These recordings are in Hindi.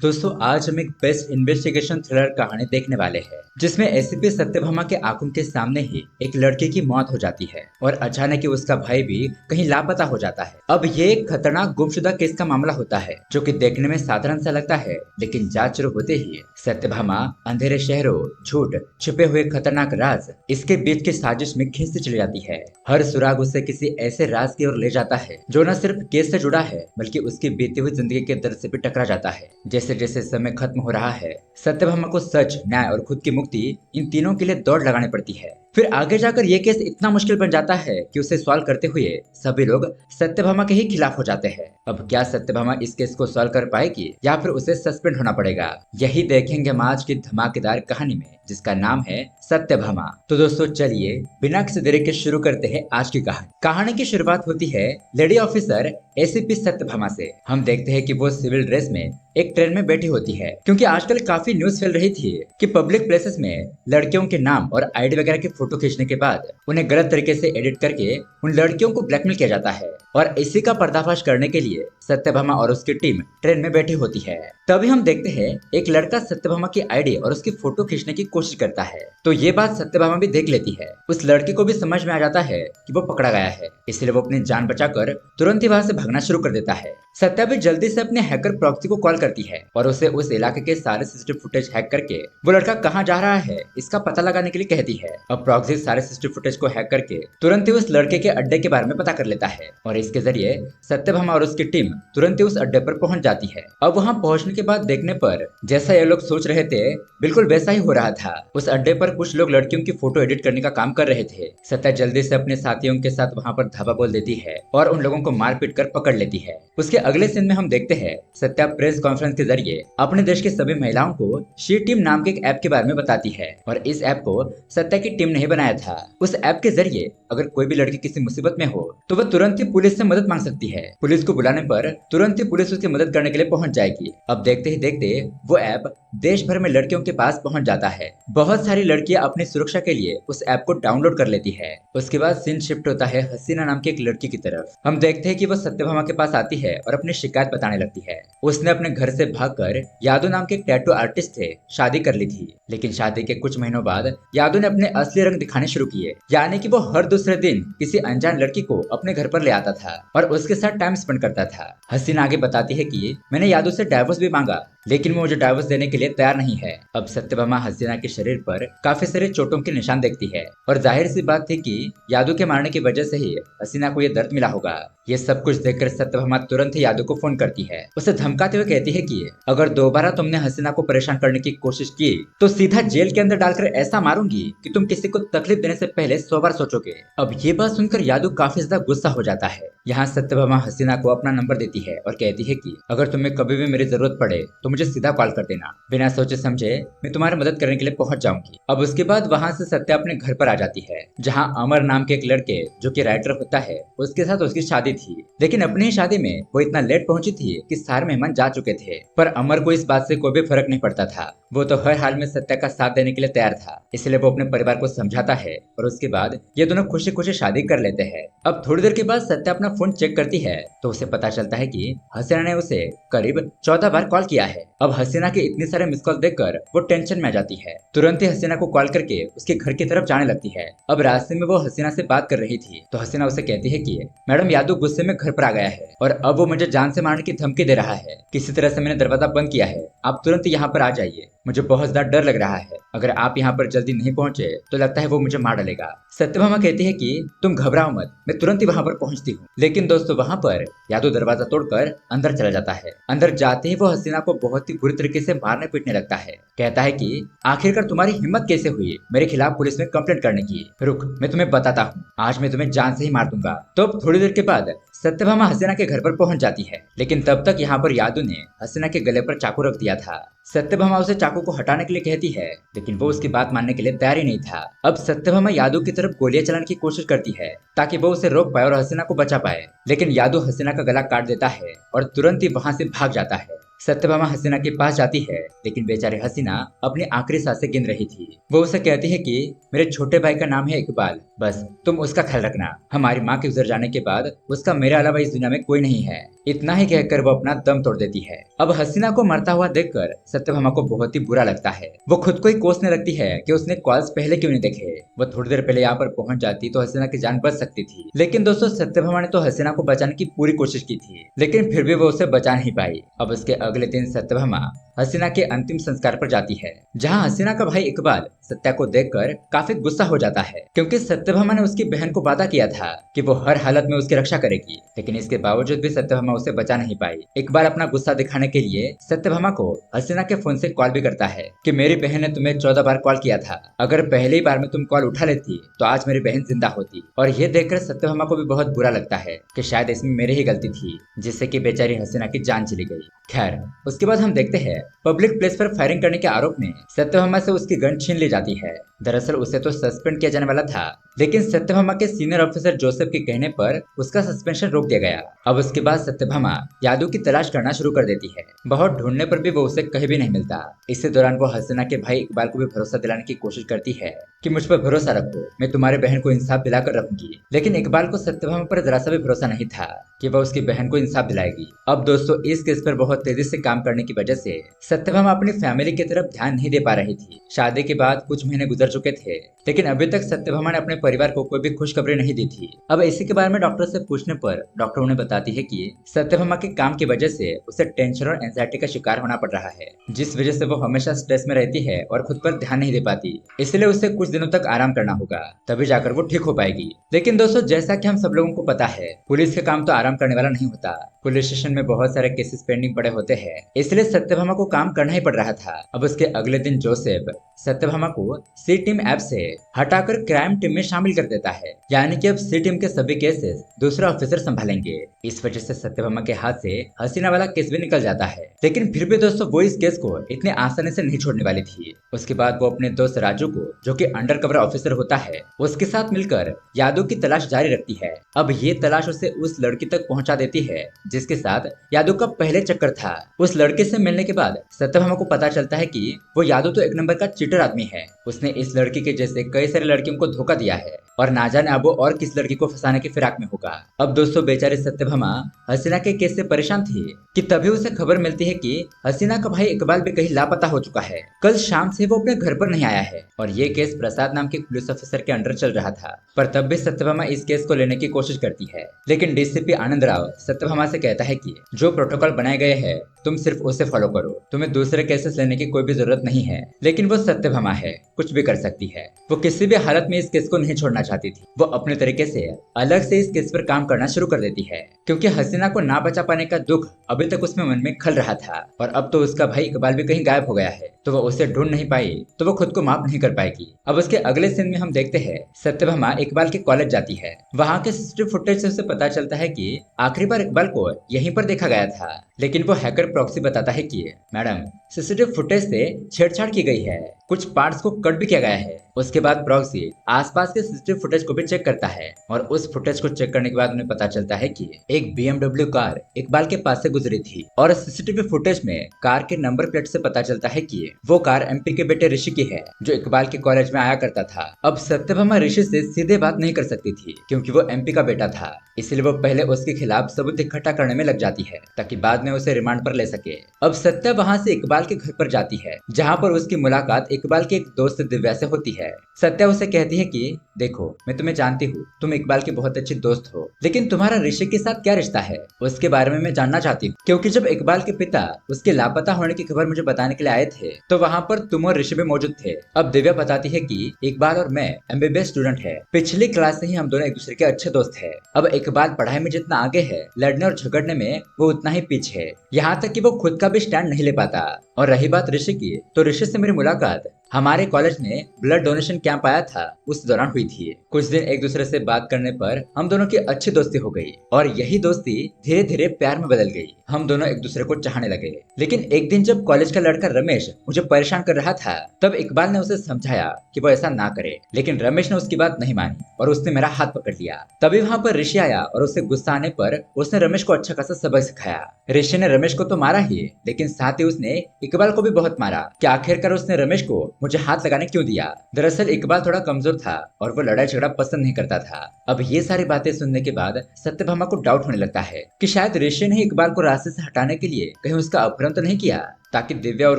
दोस्तों आज हम एक बेस्ट इन्वेस्टिगेशन थ्रिलर कहानी देखने वाले हैं जिसमें एसीपी सत्यभामा के आंखों के सामने ही एक लड़के की मौत हो जाती है और अचानक ही उसका भाई भी कहीं लापता हो जाता है। अब ये एक खतरनाक गुमशुदा केस का मामला होता है जो कि देखने में साधारण सा लगता है, लेकिन जांच शुरू होते ही सत्यभामा अंधेरे शहरों, झूठ, छुपे हुए खतरनाक राज, इसके बीच की साजिश में खींचती चली जाती है। हर सुराग उसे किसी ऐसे राज की ओर ले जाता है जो न सिर्फ केस से जुड़ा है बल्कि उसकी बीती हुई जिंदगी के दर्द से भी टकरा जाता है। जैसे जैसे समय खत्म हो रहा है, सत्यभामा को सच, न्याय और खुद की मुक्ति, इन तीनों के लिए दौड़ लगानी पड़ती है। फिर आगे जाकर ये केस इतना मुश्किल बन जाता है कि उसे सॉल्व करते हुए सभी लोग सत्यभामा के ही खिलाफ हो जाते हैं। अब क्या सत्यभामा इस केस को सॉल्व कर पाएगी या फिर उसे सस्पेंड होना पड़ेगा, यही देखेंगे हम आज की धमाकेदार कहानी में जिसका नाम है सत्यभामा। तो दोस्तों चलिए बिना किसी देरी के शुरू करते हैं आज की कहानी। कहानी की शुरुआत होती है लेडी ऑफिसर एसीपी सत्यभामा से। हम देखते हैं कि वो सिविल ड्रेस में एक ट्रेन में बैठी होती है, क्योंकि आजकल काफी न्यूज फैल रही थी कि पब्लिक प्लेसेस में लड़कियों के नाम और आईडी वगैरह की फोटो खींचने के बाद उन्हें गलत तरीके से एडिट करके उन लड़कियों को ब्लैकमेल किया जाता है। और इसी का पर्दाफाश करने के लिए सत्यभामा और उसकी टीम ट्रेन में बैठी होती है। तभी हम देखते हैं एक लड़का सत्यभामा की आईडी और उसकी फोटो खींचने की कोशिश करता है, तो ये बात सत्यभामा भी देख लेती है। उस लड़के को भी समझ में आ जाता है कि वो पकड़ा गया है, इसलिए वो अपनी जान बचाकर तुरंत ही वहां से भागना शुरू कर देता है। सत्या भी जल्दी से अपने हैकर प्रॉक्सी को कॉल करती है और उसे उस इलाके के सारे सीसीटीवी फुटेज हैक करके वो लड़का कहाँ जा रहा है इसका पता लगाने के लिए कहती है। अब प्रॉक्सी सारे सीसीटीवी फुटेज को हैक करके तुरंत ही उस लड़के के अड्डे के बारे में पता कर लेता है और इसके जरिए सत्यभामा और उसकी टीम तुरंत ही उस अड्डे पर पहुंच जाती है। अब वहां पहुंचने के बाद देखने पर जैसा ये लोग सोच रहे थे बिल्कुल वैसा ही हो रहा था। उस अड्डे पर कुछ लोग लड़कियों की फोटो एडिट करने का काम कर रहे थे। सत्या जल्दी से अपने साथियों के साथ वहां पर धावा बोल देती है और उन लोगों को मार पीट कर पकड़ लेती है। उसके अगले सीन में हम देखते हैं सत्या प्रेस कॉन्फ्रेंस के जरिए अपने देश की सभी महिलाओं को शी टीम नाम के एक ऐप के बारे में बताती है और इस ऐप को सत्या की टीम ने बनाया था। उस ऐप के जरिए अगर कोई भी लड़की किसी मुसीबत में हो तो वह तुरंत ही पुलिस से मदद मांग सकती है। पुलिस को बुलाने पर तुरंत ही पुलिस उसकी मदद करने के लिए पहुंच जाएगी। अब देखते ही देखते वो ऐप देश भर में लड़कियों के पास पहुंच जाता है। बहुत सारी लड़कियां अपनी सुरक्षा के लिए उस ऐप को डाउनलोड कर लेती है। उसके बाद सीन शिफ्ट होता है हसीना नाम की एक लड़की की तरफ। हम देखते हैं कि वो सत्यभामा के पास आती है और अपनी शिकायत बताने लगती है। उसने अपने घर से भागकर यादव नाम के एक टैटू आर्टिस्ट से शादी कर ली थी, लेकिन शादी के कुछ महीनों बाद यादव ने अपने असली रंग दिखाने शुरू किए, यानी कि वो हर दूसरे दिन किसी अनजान लड़की को अपने घर पर ले आता था और उसके साथ टाइम स्पेंड करता था। हसीना आगे बताती है कि मैंने यादव से डाइवोर्स भी मांगा, लेकिन वो मुझे डाइवोर्स देने के लिए तैयार नहीं है। अब सत्यभामा हसीना के शरीर पर काफी सारे चोटों के निशान देखती है और जाहिर सी बात थी कि यादव के मारने की वजह से ही हसीना को ये दर्द मिला होगा। ये सब कुछ देखकर सत्यभामा तुरंत ही यादव को फोन करती है। उसे धमकाते हुए कहती है कि अगर दोबारा तुमने हसीना को परेशान करने की कोशिश की तो सीधा जेल के अंदर डालकर ऐसा मारूंगी कि तुम किसी को तकलीफ देने से पहले 100 बार सोचोगे। अब ये बात सुनकर यादव काफी ज्यादा गुस्सा हो जाता है। यहाँ सत्यभामा हसीना को अपना नंबर देती है और कहती है कि अगर तुम्हें कभी भी मेरी जरूरत पड़े तो मुझे सीधा कॉल कर देना, बिना सोचे समझे मैं तुम्हारी मदद करने के लिए पहुंच जाऊंगी। अब उसके बाद वहां से सत्या अपने घर पर आ जाती है, जहां अमर नाम के एक लड़के जो कि राइटर होता है उसके साथ उसकी शादी थी। लेकिन अपनी ही शादी में वो इतना लेट पहुंची थी कि सारे मेहमान जा चुके थे, पर अमर को इस बात से कोई भी फर्क नहीं पड़ता था। वो तो हर हाल में सत्या का साथ देने के लिए तैयार था, इसलिए वो अपने परिवार को समझाता है और उसके बाद ये दोनों खुशी खुशी शादी कर लेते हैं। अब थोड़ी देर के बाद सत्या अपना फोन चेक करती है तो उसे पता चलता है कि हसीना ने उसे करीब 14 बार कॉल किया है। अब हसीना के इतने सारे मिस कॉल देखकर वो टेंशन में आ जाती है। तुरंत ही हसीना को कॉल करके उसके घर की तरफ जाने लगती है। अब रास्ते में वो हसीना से बात कर रही थी तो हसीना उसे कहती है कि मैडम यादव गुस्से में घर पर आ गया है और अब वो मुझे जान से मारने की धमकी दे रहा है। किसी तरह से मैंने दरवाजा बंद किया है, आप तुरंत यहाँ पर आ जाइए, मुझे बहुत ज्यादा डर लग रहा है। अगर आप यहाँ पर जल्दी नहीं पहुंचे तो लगता है वो मुझे मार डालेगा। सत्यभामा कहती है कि तुम घबराओ मत, मैं तुरंत ही वहां पर पहुंचती हूँ। लेकिन दोस्तों वहां पर यादव दरवाजा तोड़कर अंदर चला जाता है। अंदर जाते ही वो हसीना को बहुत ही बुरी तरीके से मारने पीटने लगता है। कहता है कि आखिरकार तुम्हारी हिम्मत कैसे हुई मेरे खिलाफ पुलिस में कंप्लेंट करने की, रुक मैं तुम्हें बताता हूँ, आज मैं तुम्हें जान से ही मार दूंगा। तो थोड़ी देर के बाद सत्यभामा हसीना के घर पर पहुंच जाती है, लेकिन तब तक यहाँ पर यादव ने हसीना के गले पर चाकू रख दिया था। सत्यभामा उसे चाकू को हटाने के लिए कहती है, लेकिन वो उसकी बात मानने के लिए तैयार ही नहीं था। अब सत्यभामा यादव की तरफ गोलियां चलाने की कोशिश करती है ताकि वो उसे रोक पाए और हसीना को बचा पाए, लेकिन यादव हसीना का गला काट देता है और तुरंत ही वहां से भाग जाता है। सत्यभामा हसीना के पास जाती है, लेकिन बेचारी हसीना अपनी आखिरी सांसें गिन रही थी। वो उसे कहती है कि मेरे छोटे भाई का नाम है इकबाल, बस तुम उसका ख्याल रखना। हमारी माँ के गुजर जाने के बाद उसका मेरे अलावा इस दुनिया में कोई नहीं है। इतना ही कहकर वो अपना दम तोड़ देती है। अब हसीना को मरता हुआ देखकर सत्यभामा को बहुत ही बुरा लगता है। वो खुद को ही कोसने लगती है कि उसने कॉल्स पहले क्यों नहीं देखे। वो थोड़ी देर पहले यहाँ पर पहुंच जाती तो हसीना की जान बच सकती थी। लेकिन दोस्तों सत्यभामा ने तो हसीना को बचाने की पूरी कोशिश की थी, लेकिन फिर भी वो उसे बचा नहीं पाई। अब उसके अगले दिन सत्यभामा हसीना के अंतिम संस्कार पर जाती है, जहाँ हसीना का भाई इकबाल सत्या को देखकर काफी गुस्सा हो जाता है, क्योंकि सत्यभामा ने उसकी बहन को वादा किया था कि वो हर हालत में उसकी रक्षा करेगी। लेकिन इसके बावजूद भी सत्यभामा उसे बचा नहीं पाई। इकबाल अपना गुस्सा दिखाने के लिए सत्यभामा को हसीना के फोन से कॉल भी करता है कि मेरी बहन ने तुम्हें 14 बार कॉल किया था, अगर पहली बार में तुम कॉल उठा लेती तो आज मेरी बहन जिंदा होती। और ये देखकर सत्यभामा को भी बहुत बुरा लगता है कि शायद इसमें मेरी ही गलती थी, जिससे कि बेचारी हसीना की जान चली गई। खैर उसके बाद हम देखते हैं पब्लिक प्लेस पर फायरिंग करने के आरोप में सत्यभामा से उसकी गन छीन ली जाती है। दरअसल उसे तो सस्पेंड किया जाने वाला था, लेकिन सत्यभामा के सीनियर ऑफिसर जोसेफ के कहने पर उसका सस्पेंशन रोक दिया गया। अब उसके बाद सत्यभामा यादव की तलाश करना शुरू कर देती है। बहुत ढूंढने पर भी वो उसे कहीं भी नहीं मिलता। इसी दौरान वो हसीना के भाई इकबाल को भी भरोसा दिलाने की कोशिश करती है कि मुझ पर भरोसा रखो, मैं तुम्हारे बहन को इंसाफ दिलाकर रखूंगी। लेकिन इकबाल को सत्यभामा पर जरा सा भी भरोसा नहीं था कि वह उसकी बहन को इंसाफ दिलाएगी। अब दोस्तों इस केस पर बहुत तेजी से काम करने की वजह से सत्यभामा अपनी फैमिली की तरफ ध्यान नहीं दे पा रही थी। शादी के बाद कुछ महीने गुजर चुके थे, लेकिन अभी तक सत्यभामा ने अपने परिवार को कोई भी खुशखबरी नहीं दी थी। अब इसी के बारे में डॉक्टर से पूछने पर डॉक्टर उन्हें बताती है कि सत्यभामा के काम की वजह से उसे टेंशन और एंजाइटी का शिकार होना पड़ रहा है, जिस वजह से वो हमेशा स्ट्रेस में रहती है और खुद पर ध्यान नहीं दे पाती। इसलिए उसे कुछ दिनों तक आराम करना होगा, तभी जाकर वो ठीक हो पाएगी। लेकिन दोस्तों जैसा कि हम सब लोगों को पता है, पुलिस का काम तो आराम करने वाला नहीं होता। पुलिस स्टेशन में बहुत सारे केसेस पेंडिंग पड़े होते हैं, इसलिए सत्यभामा को काम करना ही पड़ रहा था। अब उसके अगले दिन जोसेफ सत्यभामा को सी टीम ऐप से हटाकर क्राइम टीम में शामिल कर देता है, यानी कि अब सी टीम के सभी केसेस दूसरे ऑफिसर संभालेंगे। इस वजह से सत्यभामा के हाथ से हसीना वाला केस भी निकल जाता है। लेकिन फिर भी दोस्तों वो इस केस को इतने आसानी से नहीं छोड़ने वाली थी। उसके बाद वो अपने दोस्त राजू को, जो कि अंडर कवर ऑफिसर होता है, उसके साथ मिलकर यादव की तलाश जारी रखती है। अब ये तलाश उसे उस लड़की तक पहुंचा देती है जिसके साथ यादव का पहले चक्कर था। उस लड़के से मिलने के बाद सत्यभामा को पता चलता है कि वो यादव तो एक नंबर का चीटर आदमी है। उसने इस लड़की के जैसे कई सारे लड़कियों को धोखा दिया है और ना जाने अब वो और किस लड़की को फंसाने की फिराक में होगा। अब दोस्तों बेचारी सत्यभामा हसीना के केस से परेशान थी कि तभी उसे खबर मिलती है कि हसीना का भाई इकबाल भी कहीं लापता हो चुका है। कल शाम से वो अपने घर पर नहीं आया है और ये केस प्रसाद नाम के पुलिस ऑफिसर के अंडर चल रहा था। पर तब भी सत्यभामा इस केस को लेने की कोशिश करती है, लेकिन डीसीपी आनंद राव सत्यभामा से कहता है कि जो प्रोटोकॉल बनाए गए हैं तुम सिर्फ उसे फॉलो करो, तुम्हें दूसरे केसेस लेने की कोई भी जरूरत नहीं है। लेकिन वो सत्यभामा है, कुछ भी कर सकती है। वो किसी भी हालत में इस केस को नहीं छोड़ना चाहती थी। वो अपने तरीके से अलग से इस केस पर काम करना शुरू कर देती है, क्योंकि हसीना को ना बचा पाने का दुख अभी तक उसमें मन में खल रहा था और अब तो उसका भाई इकबाल भी कहीं गायब हो गया है, तो वो उसे ढूंढ नहीं पाई तो वो खुद को माफ नहीं कर पाएगी। अब उसके अगले सीन में हम देखते हैं सत्यभामा इकबाल के कॉलेज जाती है। वहाँ के सीसीटीवी फुटेज से उसे पता चलता है कि आखिरी बार इकबाल को यहीं पर देखा गया था। लेकिन वो हैकर प्रॉक्सी बताता है कि मैडम सीसीटीवी फुटेज से छेड़छाड़ की गई है, कुछ पार्ट्स को कट भी किया गया है। उसके बाद प्रॉक्सी आसपास के सीसीटीवी फुटेज को भी चेक करता है और उस फुटेज को चेक करने के बाद उन्हें पता चलता है कि एक BMW कार इकबाल के पास से गुजरी थी और सीसीटीवी फुटेज में कार के नंबर प्लेट से पता चलता है कि वो कार MP के बेटे ऋषि की है, जो इकबाल के कॉलेज में आया करता था। अब सत्यभामा ऋषि से सीधे बात नहीं कर सकती थी क्योंकि वो MP का बेटा था, इसलिए वो पहले उसके खिलाफ सबूत इकट्ठा करने में लग जाती है ताकि बाद में उसे रिमांड पर ले सके। अब सत्या वहाँ से इकबाल के घर पर जाती है, जहाँ पर उसकी मुलाकात इकबाल के एक दोस्त दिव्या से होती है। सत्या उसे कहती है कि देखो मैं तुम्हें जानती हूँ, तुम इकबाल की बहुत अच्छी दोस्त हो, लेकिन तुम्हारा ऋषि के साथ क्या रिश्ता है उसके बारे में मैं जानना चाहती हूँ, क्योंकि जब इकबाल के पिता उसके लापता होने की खबर मुझे बताने के लिए आए थे तो वहाँ पर तुम और ऋषि भी मौजूद थे। अब दिव्या बताती है कि इकबाल और मैं MBBS स्टूडेंट है, पिछली क्लास से ही हम दोनों एक दूसरे के अच्छे दोस्त है। अब इकबाल पढ़ाई में जितना आगे है, लड़ने और झगड़ने में वो उतना ही पीछे है, यहाँ तक कि वो खुद का भी स्टैंड नहीं ले पाता। और रही बात ऋषि की, तो ऋषि से मेरी मुलाकात हमारे कॉलेज में ब्लड डोनेशन कैंप आया था, उस दौरान हुई थी। कुछ दिन एक दूसरे से बात करने पर हम दोनों की अच्छी दोस्ती हो गई और यही दोस्ती धीरे धीरे प्यार में बदल गई। हम दोनों एक दूसरे को चाहने लगे। लेकिन एक दिन जब कॉलेज का लड़का रमेश मुझे परेशान कर रहा था, तब इकबाल ने उसे समझाया कि वो ऐसा ना करे, लेकिन रमेश ने उसकी बात नहीं मानी और उसने मेरा हाथ पकड़ लिया। तभी वहाँ पर ऋषि आया और उसे गुस्सा आने पर उसने रमेश को अच्छा खासा सबक सिखाया। ऋषि ने रमेश को तो मारा ही, लेकिन साथ ही उसने इकबाल को भी बहुत मारा कि आखिरकार उसने रमेश को मुझे हाथ लगाने क्यों दिया। दरअसल इकबाल थोड़ा कमजोर था और वो लड़ाई झगड़ा पसंद नहीं करता था। अब ये सारी बातें सुनने के बाद सत्यभामा को डाउट होने लगता है कि शायद ऋषि ने इकबाल को रास्ते से हटाने के लिए कहीं उसका अपहरण तो नहीं किया, ताकि दिव्या और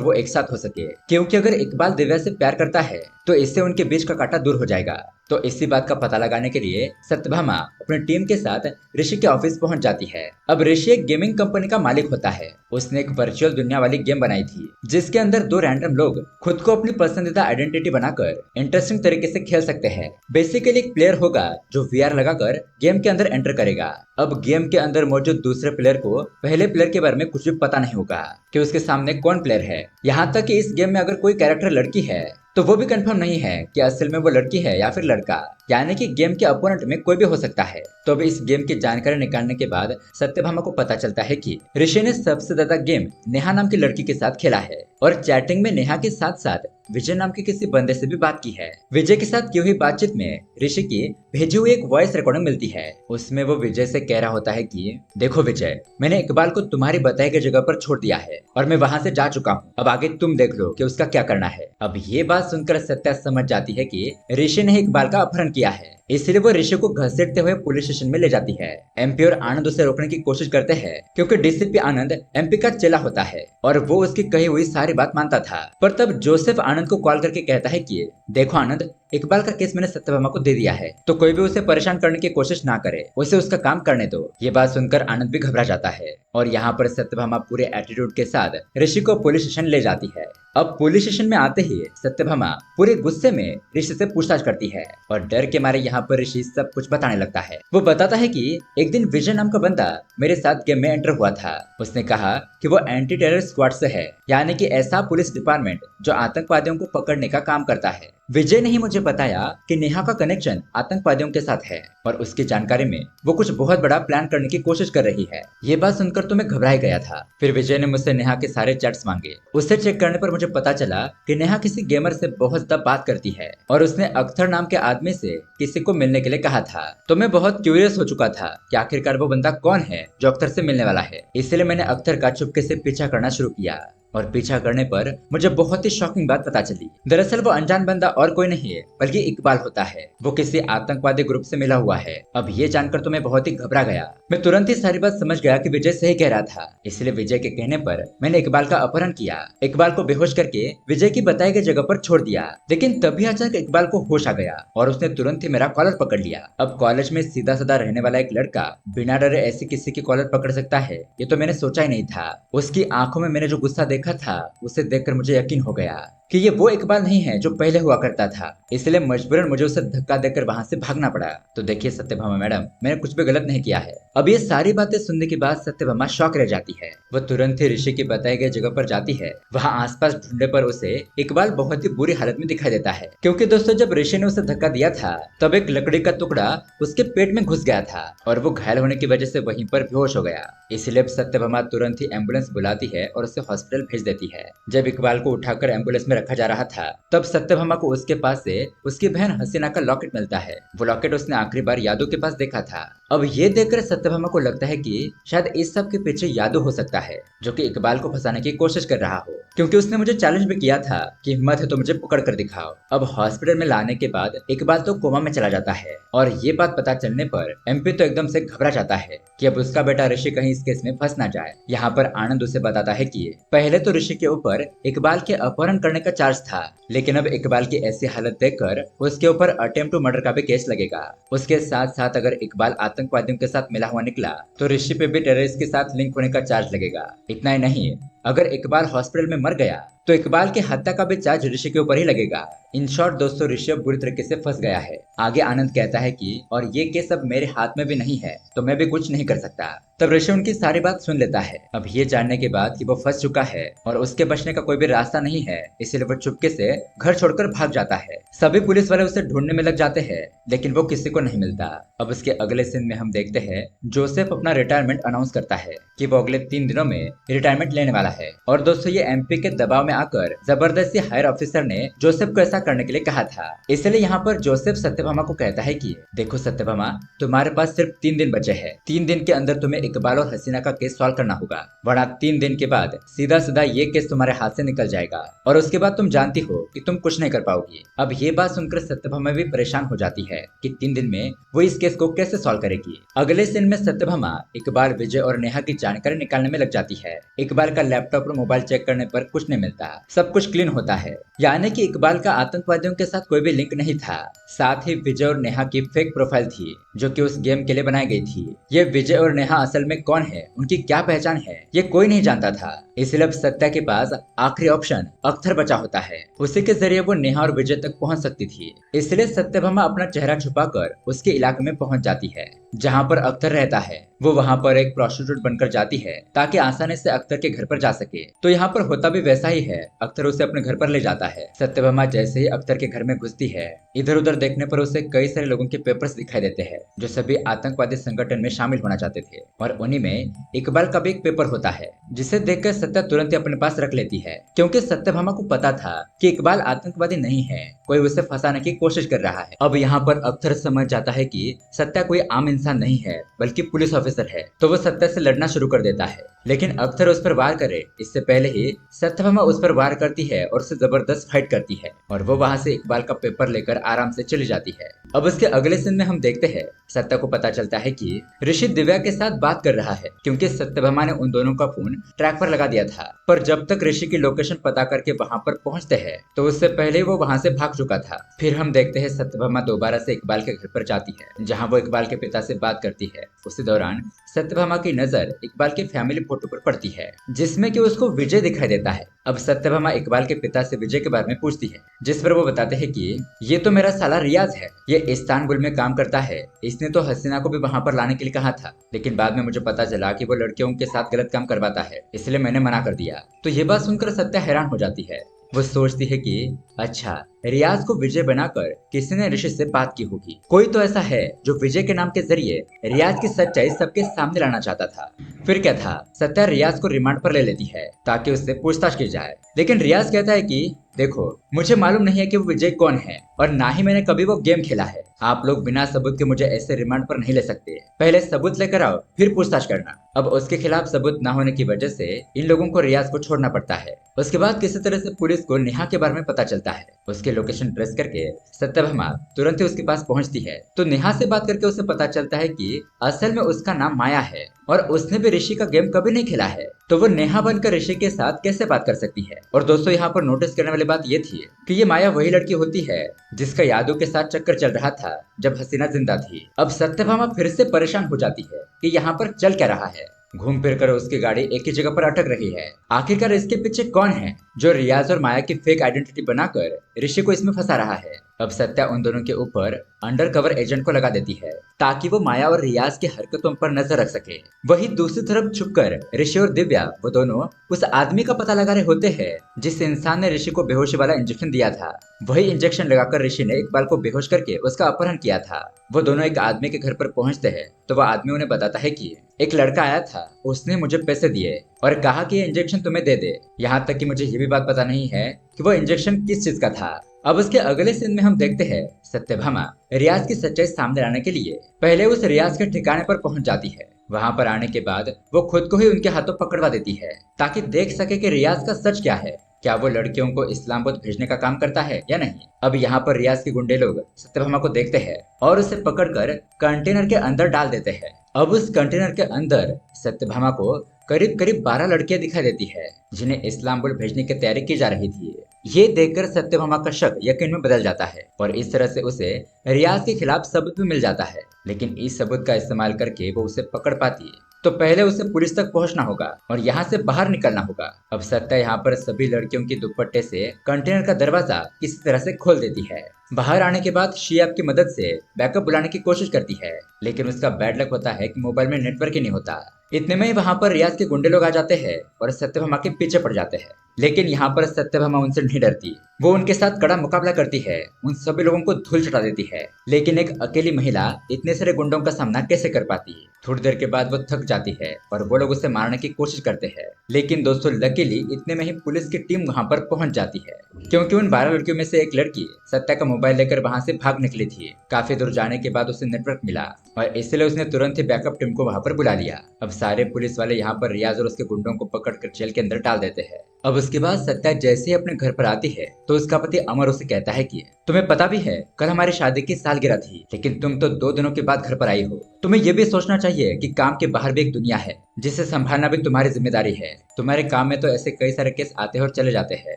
वो एक साथ हो सके। क्योंकि अगर इकबाल दिव्या से प्यार करता है तो इससे उनके बीच का कांटा दूर हो जाएगा। तो इसी बात का पता लगाने के लिए सत्यभामा अपनी टीम के साथ ऋषि के ऑफिस पहुंच जाती है। अब ऋषि एक गेमिंग कंपनी का मालिक होता है। उसने एक वर्चुअल दुनिया वाली गेम बनाई थी, जिसके अंदर दो रैंडम लोग खुद को अपनी पसंदीदा आइडेंटिटी बनाकर इंटरेस्टिंग तरीके से खेल सकते हैं। बेसिकली एक प्लेयर होगा जो वीआर लगाकर गेम के अंदर एंटर करेगा। अब गेम के अंदर मौजूद दूसरे प्लेयर को पहले प्लेयर के बारे में कुछ भी पता नहीं होगा कि उसके सामने कौन प्लेयर है। यहाँ तक कि इस गेम में अगर कोई कैरेक्टर लड़की है तो वो भी कंफर्म नहीं है कि असल में वो लड़की है या फिर लड़का, यानी कि गेम के अपोनेंट में कोई भी हो सकता है। तो अब इस गेम की जानकारी निकालने के बाद सत्यभामा को पता चलता है कि ऋषि ने सबसे ज्यादा गेम नेहा नाम की लड़की के साथ खेला है और चैटिंग में नेहा के साथ साथ विजय नाम के किसी बंदे से भी बात की है। विजय के साथ की हुई बातचीत में ऋषि की भेजी हुई एक वॉइस रिकॉर्डिंग मिलती है। उसमें वो विजय से कह रहा होता है कि देखो विजय, मैंने इकबाल को तुम्हारी बताई गई जगह पर छोड़ दिया है और मैं वहां से जा चुका हूँ। अब आगे तुम देख लो कि उसका क्या करना है। अब ये बात सुनकर सत्या समझ जाती है कि ऋषि ने इकबाल का अपहरण किया है, इसलिए वो ऋषि को घसीटते हुए पुलिस स्टेशन में ले जाती है। एमपी और आनंद उसे रोकने की कोशिश करते हैं, क्योंकि डीसीपी आनंद एमपी का चेला होता है और वो उसकी कही हुई सारी बात मानता था। पर तब जोसेफ आनंद को कॉल करके कहता है कि देखो आनंद, इकबाल का केस मैंने सत्यभामा को दे दिया है, तो कोई भी उसे परेशान करने की कोशिश ना करे, उसे उसका काम करने दो। ये बात सुनकर आनंद भी घबरा जाता है और यहाँ पर सत्यभामा पूरे एटीट्यूड के साथ ऋषि को पुलिस स्टेशन ले जाती है। अब पुलिस स्टेशन में आते ही सत्यभामा पूरे गुस्से में ऋषि से पूछताछ करती है और डर के मारे यहाँ पर ऋषि सब कुछ बताने लगता है। वो बताता है कि एक दिन विजय नाम का बंदा मेरे साथ गेम में एंटर हुआ था। उसने कहा कि वो एंटी टेरर स्क्वाड से है, यानी कि ऐसा पुलिस डिपार्टमेंट जो आतंकवादियों को पकड़ने का काम करता है। विजय ने ही मुझे बताया कि नेहा का कनेक्शन आतंकवादियों के साथ है और उसकी जानकारी में वो कुछ बहुत बड़ा प्लान करने की कोशिश कर रही है। ये बात सुनकर तो मैं घबरा गया था। फिर विजय ने मुझसे नेहा के सारे चैट्स मांगे। उससे चेक करने पर मुझे पता चला कि नेहा किसी गेमर से बहुत ज्यादा बात करती है और उसने अख्तर नाम के आदमी से किसी को मिलने के लिए कहा था। तो मैं बहुत क्यूरियस हो चुका था कि आखिरकार वो बंदा कौन है जो अख्तर से मिलने वाला है। इसलिए मैंने अख्तर का चुपके से पीछा करना शुरू किया और पीछा करने पर मुझे बहुत ही शॉकिंग बात पता चली। दरअसल वो अनजान बंदा और कोई नहीं है बल्कि इकबाल होता है। वो किसी आतंकवादी ग्रुप से मिला हुआ है। अब ये जानकर तो मैं बहुत ही घबरा गया। मैं तुरंत ही सारी बात समझ गया कि विजय सही कह रहा था, इसलिए विजय के कहने पर मैंने इकबाल का अपहरण किया। इकबाल को बेहोश करके विजय की बताई गई जगह पर छोड़ दिया। लेकिन तभी अचानक इकबाल को होश आ गया और उसने तुरंत ही मेरा कॉलर पकड़ लिया। अब कॉलेज में सीधा साधा रहने वाला एक लड़का बिना डरे ऐसे किसी की कॉलर पकड़ सकता है, ये तो मैंने सोचा ही नहीं था। उसकी आंखों में मैंने जो गुस्सा देखा था, उसे देखकर मुझे यकीन हो गया कि ये वो इकबाल नहीं है जो पहले हुआ करता था। इसलिए मजबूरन मुझे उसे धक्का देकर वहां से भागना पड़ा। तो देखिए सत्यभामा मैडम, मैंने कुछ भी गलत नहीं किया है। अब ये सारी बातें सुनने के बाद सत्यभामा शॉक रह जाती है। वो तुरंत ही ऋषि की बताई गई जगह पर जाती है। वहाँ आसपास ढूंढने पर उसे इकबाल बहुत ही बुरी हालत में दिखाई देता है, क्योंकि दोस्तों जब ऋषि ने उसे धक्का दिया था तब एक लकड़ी का टुकड़ा उसके पेट में घुस गया था और वो घायल होने की वजह से वहीं पर बेहोश हो गया। इसलिए सत्यभामा तुरंत ही एम्बुलेंस बुलाती है और उसे हॉस्पिटल भेज देती है। जब इकबाल को उठाकर एम्बुलेंस में रखा जा रहा था तब सत्यभामा को उसके पास से उसकी बहन हसीना का लॉकेट मिलता है। वो लॉकेट उसने आखिरी बार यादव के पास देखा था। अब ये देखकर सत्यभामा को लगता है कि शायद इस सब के पीछे यादव हो सकता है, जो कि इकबाल को फंसाने की कोशिश कर रहा हो, क्योंकि उसने मुझे चैलेंज भी किया था कि हिम्मत है तो मुझे पकड़ कर दिखाओ। अब हॉस्पिटल में लाने के बाद इकबाल तो कोमा में चला जाता है और ये बात पता चलने पर एमपी तो एकदम से घबरा जाता है कि अब उसका बेटा ऋषि कहीं इस केस में फंस ना जाए। यहाँ पर आनंद उसे बताता है कि पहले तो ऋषि के ऊपर इकबाल के अपहरण करने का चार्ज था, लेकिन अब इकबाल की ऐसी हालत देखकर उसके ऊपर अटेम्प्ट टू मर्डर का भी केस लगेगा। उसके साथ साथ अगर इकबाल आतंकवादियों के साथ मिला हुआ निकला तो ऋषि पे भी टेररिस्ट के साथ लिंक होने का चार्ज लगेगा। इतना ही नहीं, अगर इकबाल हॉस्पिटल में मर गया तो इकबाल की हत्या का भी चार्ज ऋषि के ऊपर ही लगेगा। इन शॉर्ट दोस्तों, ऋषि अब बुरी तरीके से फंस गया है। आगे आनंद कहता है कि और ये केस अब मेरे हाथ में भी नहीं है तो मैं भी कुछ नहीं कर सकता। तब ऋषि उनकी सारी बात सुन लेता है। अब ये जानने के बाद कि वो फंस चुका है और उसके बचने का कोई भी रास्ता नहीं है, इसलिए वो चुपके से घर छोड़कर भाग जाता है। सभी पुलिस वाले उसे ढूंढने में लग जाते हैं लेकिन वो किसी को नहीं मिलता। अब उसके अगले सीन में हम देखते हैं जोसेफ अपना रिटायरमेंट अनाउंस करता है कि वो अगले 3 दिनों में रिटायरमेंट लेने वाला है। और दोस्तों, ये एमपी के दबाव में आकर जबरदस्ती हायर ऑफिसर ने जोसेफ को ऐसा करने के लिए कहा था। इसलिए यहाँ पर जोसेफ सत्यभामा को कहता है कि देखो सत्यभामा, तुम्हारे पास सिर्फ 3 दिन बचे हैं। 3 दिन के अंदर तुम्हें इकबाल और हसीना का केस सॉल्व करना होगा, वरना 3 दिन के बाद सीधा सीधा ये केस तुम्हारे हाथ से निकल जाएगा और उसके बाद तुम जानती हो कि तुम कुछ नहीं कर पाओगी। अब ये बात सुनकर सत्यभामा भी परेशान हो जाती है कि 3 दिन में वो इस केस को कैसे सॉल्व करेगी। अगले सीन में सत्यभामा इकबाल, विजय और नेहा की जानकारी निकालने में लग जाती है। इकबाल का लैपटॉप और मोबाइल चेक करने पर कुछ नहीं मिलता, सब कुछ क्लीन होता है, यानी कि इकबाल का आतंकवादियों के साथ कोई भी लिंक नहीं था। साथ ही विजय और नेहा की फेक प्रोफाइल थी जो कि उस गेम के लिए बनाई गई थी। ये विजय और नेहा असल में कौन है, उनकी क्या पहचान है, ये कोई नहीं जानता था। इसलिए अब सत्या के पास आखिरी ऑप्शन अख्तर बचा होता है, उसी के जरिए वो नेहा और विजय तक पहुंच सकती थी। इसलिए सत्यभामा अपना चेहरा छुपाकर उसके इलाके में पहुंच जाती है जहां पर अख्तर रहता है। वो वहां पर एक प्रोस्टिट्यूट बनकर जाती है ताकि आसानी से अख्तर के घर पर जा सके। तो यहाँ पर होता भी वैसा ही है, अख्तर उसे अपने घर पर ले जाता है। सत्यभामा जैसे ही अख्तर के घर में घुसती है, इधर उधर देखने पर उसे कई सारे लोगों के पेपर्स दिखाई देते हैं जो सभी आतंकवादी संगठन में शामिल होना चाहते थे। और उन्हीं में इकबाल का भी एक पेपर होता है जिसे देखकर सत्या तुरंत ही अपने पास रख लेती है, क्योंकि सत्यभामा को पता था कि इकबाल आतंकवादी नहीं है, कोई उसे फंसाने की कोशिश कर रहा है। अब यहाँ पर अख्तर समझ जाता है कि सत्या कोई आम इंसान नहीं है बल्कि पुलिस ऑफिसर है, तो वो सत्या से लड़ना शुरू कर देता है। लेकिन अख्तर उस पर वार करे इससे पहले ही सत्यभामा उस पर वार करती है और उससे जबरदस्त फाइट करती है और वो वहां से इकबाल का पेपर लेकर आराम से चली जाती है। अब उसके अगले सीन में हम देखते हैं सत्या को पता चलता है कि ऋषि दिव्या के साथ बात कर रहा है, क्योंकि सत्यभामा ने उन दोनों का फोन ट्रैक पर लगा दिया था। पर जब तक ऋषि की लोकेशन पता करके वहां पर पहुंचते हैं तो उससे पहले वो वहां से भाग चुका था। फिर हम देखते हैं सत्यभामा दोबारा से इकबाल के घर पर जाती है जहाँ वो इकबाल के पिता से बात करती है। उसी दौरान सत्यभामा की नजर इकबाल के फैमिली फोटो पर पड़ती है जिसमें कि उसको विजय दिखाई देता है। अब सत्यभामा इकबाल के पिता से विजय के बारे में पूछती है, जिस पर वो बताते हैं कि ये तो मेरा साला रियाज है, ये इस्तानबुल में काम करता है, इसने तो हसीना को भी वहां पर लाने के लिए कहा था, लेकिन बाद में मुझे पता चला कि वो लड़कियों के साथ गलत काम करवाता है, इसलिए मैंने मना कर दिया। तो ये बात सुनकर सत्या हैरान हो जाती है। वो सोचती है कि अच्छा, रियाज को विजय बनाकर किसी ने ऋषि से बात की होगी, कोई तो ऐसा है जो विजय के नाम के जरिए रियाज की सच्चाई सबके सामने लाना चाहता था। फिर क्या था, सत्या रियाज को रिमांड पर ले लेती है ताकि उससे पूछताछ की जाए, लेकिन रियाज कहता है कि देखो, मुझे मालूम नहीं है कि वो विजय कौन है और ना ही मैंने कभी वो गेम खेला है। आप लोग बिना सबूत के मुझे ऐसे रिमांड पर नहीं ले सकते, पहले सबूत लेकर आओ फिर पूछताछ करना। अब उसके खिलाफ सबूत न होने की वजह से इन लोगों को रियाज को छोड़ना पड़ता है। उसके बाद किसी तरह से पुलिस को नेहा के बारे में पता चलता है। उसके लोकेशन ट्रेस करके सत्यभामा तुरंत ही उसके पास पहुंचती है तो नेहा से बात करके उसे पता चलता है कि असल में उसका नाम माया है और उसने भी ऋषि का गेम कभी नहीं खेला है, तो वो नेहा बनकर ऋषि के साथ कैसे बात कर सकती है। और दोस्तों, यहाँ पर नोटिस करने वाली बात ये थी कि ये माया वही लड़की होती है जिसका यादव के साथ चक्कर चल रहा था जब हसीना जिंदा थी। अब सत्यभामा फिर से परेशान हो जाती है कि यहाँ पर चल क्या रहा है। घूम फिर कर उसकी गाड़ी एक ही जगह पर अटक रही है। आखिरकार इसके पीछे कौन है जो रियाज और माया की फेक आइडेंटिटी बनाकर ऋषि को इसमें फंसा रहा है। अब सत्या उन दोनों के ऊपर अंडरकवर एजेंट को लगा देती है ताकि वो माया और रियाज की हरकतों पर नजर रख सके। वही दूसरी तरफ छुपकर ऋषि और दिव्या वो दोनों उस आदमी का पता लगा रहे होते हैं जिस इंसान ने ऋषि को बेहोशी वाला इंजेक्शन दिया था। वही इंजेक्शन लगाकर ऋषि ने इकबाल को बेहोश करके उसका अपहरण किया था। वो दोनों एक आदमी के घर पर पहुंचते हैं तो वह आदमी उन्हें बताता है कि एक लड़का आया था, उसने मुझे पैसे दिए और कहा कि ये इंजेक्शन तुम्हें दे दे। यहाँ तक कि मुझे ये भी बात पता नहीं है कि वो इंजेक्शन किस चीज का था। अब उसके अगले सीन में हम देखते हैं सत्यभामा रियाज की सच्चाई सामने लाने के लिए पहले उस रियाज के ठिकाने पर पहुंच जाती है। वहां पर आने के बाद वो खुद को ही उनके हाथों पकड़वा देती है ताकि देख सके कि रियाज का सच क्या है, क्या वो लड़कियों को इस्लामाबाद भेजने का काम करता है या नहीं। अब यहाँ पर रियाज के गुंडे लोग सत्यभामा को देखते हैं और उसे पकड़कर कंटेनर के अंदर डाल देते हैं। अब उस कंटेनर के अंदर सत्यभामा को करीब करीब 12 लड़कियां दिखाई देती है जिन्हें इस्लामाबाद भेजने की तैयारी की जा रही थी। ये देखकर सत्यभामा का शक यकीन में बदल जाता है और इस तरह से उसे रियाज के खिलाफ सबूत भी मिल जाता है। लेकिन इस सबूत का इस्तेमाल करके वो उसे पकड़ पाती है तो पहले उसे पुलिस तक पहुंचना होगा और यहाँ से बाहर निकलना होगा। अब सत्या यहाँ पर सभी लड़कियों की दुपट्टे से कंटेनर का दरवाजा किसी तरह से खोल देती है। बाहर आने के बाद शियाब की मदद से बैकअप बुलाने की कोशिश करती है, लेकिन उसका बैड लक होता है कि मोबाइल में नेटवर्क ही नहीं होता। इतने में ही वहाँ पर रियाज के गुंडे लोग आ जाते हैं और सत्यभामा के पीछे पड़ जाते हैं। लेकिन यहाँ पर सत्यभामा उनसे नहीं डरती, वो उनके साथ कड़ा मुकाबला करती है, उन सभी लोगों को धूल चटा देती है। लेकिन एक अकेली महिला इतने सारे गुंडों का सामना कैसे कर पाती है। थोड़ी देर के बाद वो थक जाती है और वो लोग उसे मारने की कोशिश करते हैं। लेकिन दोस्तों लकीली इतने में ही पुलिस की टीम वहाँ पर पहुंच जाती है, क्योंकि उन 12 लड़कियों में से एक लड़की सत्या का मोबाइल लेकर वहाँ से भाग निकली थी। काफी दूर जाने के बाद उसे नेटवर्क मिला और इसलिए उसने तुरंत ही बैकअप टीम को वहाँ पर बुला लिया। अब सारे पुलिस वाले यहाँ पर रियाज और उसके गुंडों को पकड़कर जेल के अंदर डाल देते हैं। अब उसके बाद सत्या जैसे ही अपने घर पर आती है तो उसका पति अमर उसे कहता है कि तुम्हें पता भी है कल हमारी शादी की सालगिरह थी, लेकिन तुम तो 2 दिनों के बाद घर पर आई हो। तुम्हें ये भी सोचना चाहिए कि काम के बाहर भी एक दुनिया है जिसे संभालना भी तुम्हारी जिम्मेदारी है। तुम्हारे काम में तो ऐसे कई सारे केस आते हैं और चले जाते हैं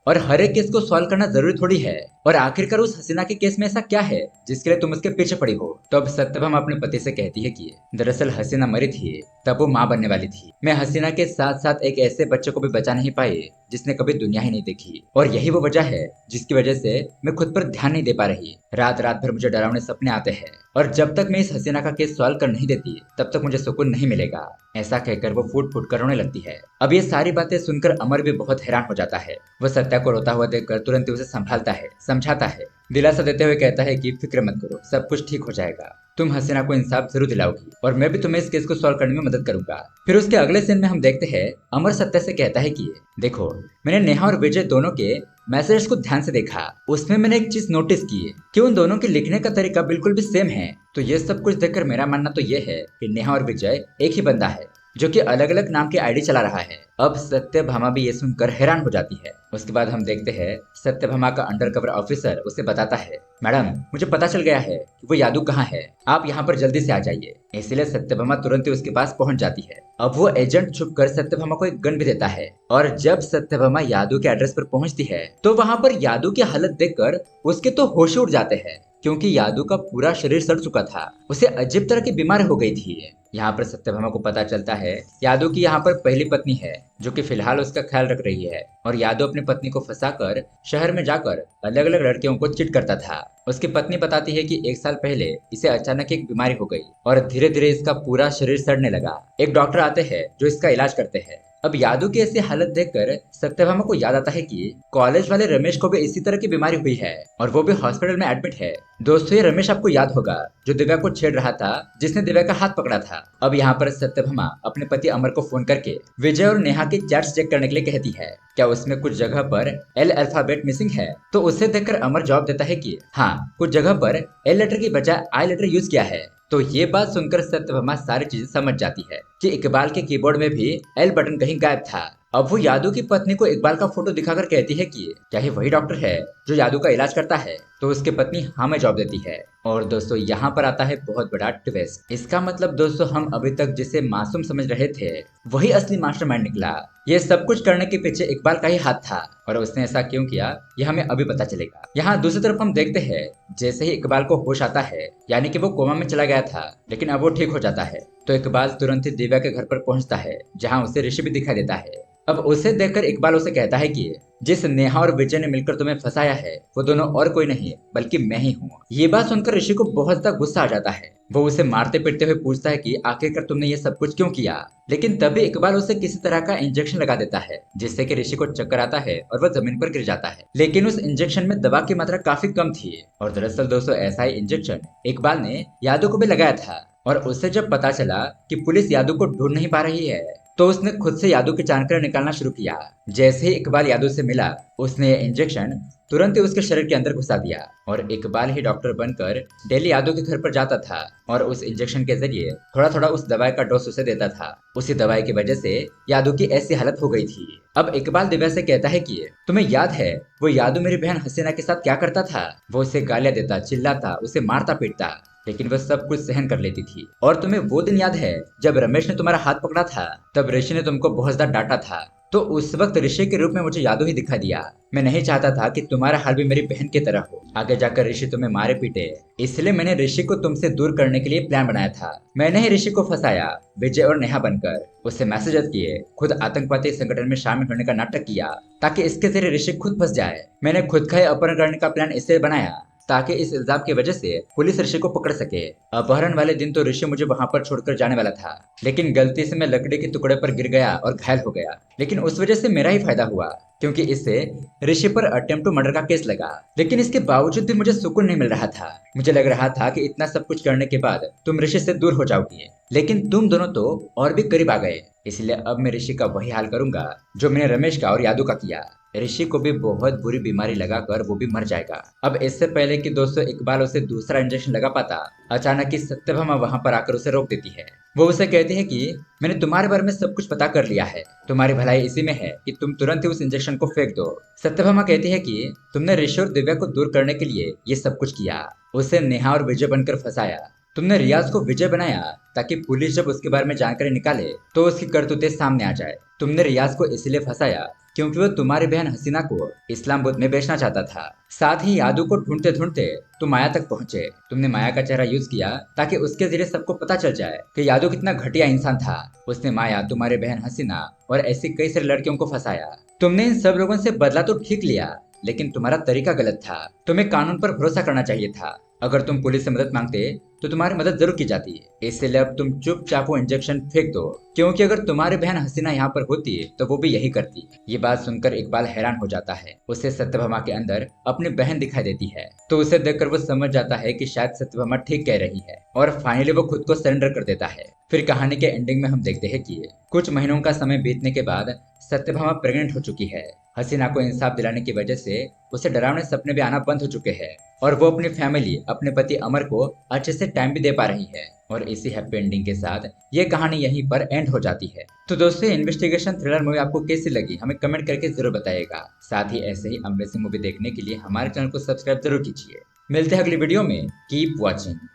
और हर एक केस को सॉल्व करना जरूरी थोड़ी है। और आखिरकार उस हसीना के केस में ऐसा क्या है जिसके लिए तुम उसके पीछे पड़ी हो। तो अब सत्यभामा अपने पति से कहती है कि दरअसल हसीना मरी थी, तब वो माँ बनने वाली थी। मैं हसीना के साथ साथ एक ऐसे बच्चे को भी बचा नहीं पाई जिसने कभी दुनिया ही नहीं देखी, और यही वो वजह है जिसकी वजह से मैं खुद पर ध्यान नहीं दे पा रही। रात रात भर मुझे डरावने सपने आते हैं और जब तक मैं इस हसीना का केस सॉल्व कर नहीं देती तब तक मुझे सुकून नहीं मिलेगा। ऐसा कहकर वो फूट फूट कर रोने लगती है। अब ये सारी बातें सुनकर अमर भी बहुत हैरान हो जाता है। वह सत्या को रोता हुआ देखकर तुरंत ही उसे संभालता है, समझाता है, दिलासा देते हुए कहता है कि फिक्र मत करो, सब कुछ ठीक हो जाएगा। तुम हसीना को इंसाफ जरूर दिलाओगी और मैं भी तुम्हें इस केस को सॉल्व करने में मदद करूंगा। फिर उसके अगले सीन में हम देखते हैं अमर सत्या से कहता है कि देखो, मैंने नेहा और विजय दोनों के मैसेज को ध्यान से देखा। उसमें मैंने एक चीज नोटिस की कि उन दोनों के लिखने का तरीका बिल्कुल भी सेम है। तो ये सब कुछ देखकर मेरा मानना तो ये है कि नेहा और विजय एक ही बंदा है जो कि अलग अलग नाम की आईडी चला रहा है। अब सत्यभामा भी ये सुनकर हैरान हो जाती है। उसके बाद हम देखते हैं सत्यभामा का अंडरकवर ऑफिसर उसे बताता है, मैडम मुझे पता चल गया है कि वो यादू कहाँ है, आप यहाँ पर जल्दी से आ जाइए। इसलिए सत्यभामा तुरंत ही उसके पास पहुंच जाती है। अब वो एजेंट छुपकर सत्यभामा को एक गन भी देता है और जब सत्यभामा यादू के एड्रेस पर पहुंचती है तो वहाँ पर यादू की हालत देखकर उसके तो होश उड़ जाते हैं, क्योंकि यादू का पूरा शरीर सड़ चुका था। उसे अजीब तरह की बीमारी हो गई थी। यहाँ पर सत्यभामा को पता चलता है यादव की यहाँ पर पहली पत्नी है जो कि फिलहाल उसका ख्याल रख रही है, और यादव अपनी पत्नी को फंसाकर शहर में जाकर अलग अलग लड़कियों को चिट करता था। उसकी पत्नी बताती है कि 1 साल पहले इसे अचानक एक बीमारी हो गई और धीरे धीरे इसका पूरा शरीर सड़ने लगा। एक डॉक्टर आते हैं जो इसका इलाज करते हैं। अब यादव की ऐसी हालत देखकर सत्यभामा को याद आता है कि कॉलेज वाले रमेश को भी इसी तरह की बीमारी हुई है और वो भी हॉस्पिटल में एडमिट है। दोस्तों, ये रमेश आपको याद होगा जो दिव्या को छेड़ रहा था, जिसने दिव्या का हाथ पकड़ा था। अब यहाँ पर सत्यभामा अपने पति अमर को फोन करके विजय और नेहा की चैट्स चेक करने के लिए कहती है, क्या उसमें कुछ जगह पर एल अल्फाबेट मिसिंग है। तो उसे देखकर अमर जवाब देता है कि हाँ, कुछ जगह पर एल लेटर की बजाय आई लेटर यूज किया है। तो ये बात सुनकर सत्यभामा सारी चीजें समझ जाती है कि इकबाल के कीबोर्ड में भी एल बटन कहीं गायब था। अब वो यादव की पत्नी को इकबाल का फोटो दिखाकर कहती है कि क्या ये वही डॉक्टर है जो यादव का इलाज करता है। तो उसकी पत्नी हाँ में जवाब देती है। और दोस्तों, यहाँ पर आता है बहुत बड़ा ट्विस्ट। इसका मतलब दोस्तों, हम अभी तक जिसे मासूम समझ रहे थे वही असली मास्टरमाइंड निकला। ये सब कुछ करने के पीछे इकबाल का ही हाथ था और उसने ऐसा क्यों किया ये हमें अभी पता चलेगा। यहाँ दूसरी तरफ हम देखते हैं जैसे ही इकबाल को होश आता है, यानी कि वो कोमा में चला गया था लेकिन अब वो ठीक हो जाता है, तो इकबाल तुरंत ही दिव्या के घर पर पहुंचता है जहाँ उसे ऋषि भी दिखाई देता है। अब उसे देखकर इकबाल उसे कहता है कि जिस नेहा और विजय ने मिलकर तुम्हें फंसाया है वो दोनों और कोई नहीं बल्कि मैं ही हूँ। ये बात सुनकर ऋषि को बहुत ज्यादा गुस्सा आ जाता है। वो उसे मारते पीटते हुए पूछता है कि आखिरकार तुमने ये सब कुछ क्यों किया। लेकिन तभी इकबाल उसे किसी तरह का इंजेक्शन लगा देता है जिससे कि ऋषि को चक्कर आता है और वह जमीन पर गिर जाता है। लेकिन उस इंजेक्शन में दवा की मात्रा काफी कम थी और दरअसल दोस्तों, ऐसा ही इंजेक्शन इकबाल ने यादव को भी लगाया था। और उससे जब पता चला कि पुलिस यादव को ढूंढ नहीं पा रही है तो उसने खुद से यादव की जानकारी निकालना शुरू किया। जैसे ही इकबाल यादव से मिला उसने ये इंजेक्शन तुरंत ही उसके शरीर के अंदर घुसा दिया और इकबाल ही डॉक्टर बनकर डेली यादव के घर पर जाता था और उस इंजेक्शन के जरिए थोड़ा थोड़ा उस दवाई का डोज उसे देता था। उसी दवाई की वजह से यादव की ऐसी हालत हो गई थी। अब इकबाल दिव्या से कहता है कि तुम्हें याद है वो यादव मेरी बहन हसीना के साथ क्या करता था। वो उसे गालियां देता, चिल्लाता, उसे मारता पीटता। लेकिन वह सब कुछ सहन कर लेती थी। और तुम्हें वो दिन याद है जब रमेश ने तुम्हारा हाथ पकड़ा था? तब ऋषि ने तुमको बहुत ज्यादा डांटा था। तो उस वक्त ऋषि के रूप में मुझे यादव ही दिखा दिया। मैं नहीं चाहता था कि तुम्हारा हाल भी मेरी बहन की तरह हो। आगे जाकर ऋषि तुम्हें मारे पीटे, इसलिए मैंने ऋषि को तुमसे दूर करने के लिए प्लान बनाया था। मैंने ही ऋषि को फंसाया, विजय और नेहा बनकर उससे मैसेज किए, खुद आतंकवादी संगठन में शामिल होने का नाटक किया ताकि इसके जरिए ऋषि खुद फंस जाए। मैंने खुद का ही अपहरण करने का प्लान इससे बनाया ताकि इस इल्जाम की वजह से पुलिस ऋषि को पकड़ सके। अपहरण वाले दिन तो ऋषि मुझे वहां पर छोड़कर जाने वाला था, लेकिन गलती से मैं लकड़ी के टुकड़े पर गिर गया और घायल हो गया। लेकिन उस वजह से मेरा ही फायदा हुआ, क्योंकि इससे ऋषि पर अटेम्प्ट टू मर्डर का केस लगा। लेकिन इसके बावजूद भी मुझे सुकून नहीं मिल रहा था। मुझे लग रहा था कि इतना सब कुछ करने के बाद तुम ऋषि से दूर हो जाओगी, लेकिन तुम दोनों तो और भी करीब आ गए। इसलिए अब मैं ऋषि का वही हाल करूंगा जो मैंने रमेश का और यादव का किया। ऋषि को भी बहुत बुरी बीमारी लगाकर वो भी मर जाएगा। अब इससे पहले कि दोस्तों इकबाल उसे दूसरा इंजेक्शन लगा पाता, अचानक ही सत्यभामा वहां पर आकर उसे रोक देती है। वो उसे कहती है कि मैंने तुम्हारे बारे में सब कुछ पता कर लिया है, तुम्हारी भलाई इसी में है कि तुम तुरंत ही उस इंजेक्शन को फेंक दो। सत्यभामा कहती है कि तुमने ऋषि और दिव्या को दूर करने के लिए ये सब कुछ किया, उसे नेहा और विजय बनकर फंसाया। तुमने रियाज को विजय बनाया ताकि पुलिस जब उसके बारे में जानकारी निकाले तो उसकी करतूतें सामने आ जाए। तुमने रियाज को इसलिए फंसाया क्योंकि वो तुम्हारी बहन हसीना को इस्लाम बुद्ध में बेचना चाहता था। साथ ही यादव को ढूंढते ढूंढते तुम माया तक पहुंचे। तुमने माया का चेहरा यूज किया ताकि उसके जरिए सबको पता चल जाए कि यादव कितना घटिया इंसान था। उसने माया, तुम्हारी बहन हसीना और ऐसी कई सारी लड़कियों को फंसाया। तुमने इन सब लोगों से बदला तो ठीक लिया, लेकिन तुम्हारा तरीका गलत था। तुम्हें कानून पर भरोसा करना चाहिए था। अगर तुम पुलिस से मदद मांगते तो तुम्हारी मदद जरूर की जाती। इसलिए अब तुम चुपचाप वो इंजेक्शन फेंक दो, क्योंकि अगर तुम्हारी बहन हसीना यहाँ पर होती तो वो भी यही करती। ये बात सुनकर इकबाल हैरान हो जाता है। उसे सत्यभामा के अंदर अपनी बहन दिखाई देती है, तो उसे देखकर वो समझ जाता है कि शायद सत्यभामा ठीक कह रही है और फाइनली वो खुद को सरेंडर कर देता है। फिर कहानी के एंडिंग में हम देखते हैं कि कुछ महीनों का समय बीतने के बाद सत्यभामा प्रेग्नेंट हो चुकी है। हसीना को इंसाफ दिलाने की वजह से उसे डरावने सपने भी आना बंद हो चुके हैं और वो अपनी फैमिली, अपने पति अमर को अच्छे से टाइम भी दे पा रही है। और इसी हैप्पी एंडिंग के साथ ये कहानी यहीं पर एंड हो जाती है। तो दोस्तों, इन्वेस्टिगेशन थ्रिलर मूवी आपको कैसी लगी हमें कमेंट करके जरूर बताइएगा। साथ ही ऐसे ही अमेजिंग मूवी देखने के लिए हमारे चैनल को सब्सक्राइब जरूर कीजिए। मिलते हैं अगली वीडियो में। Keep watching.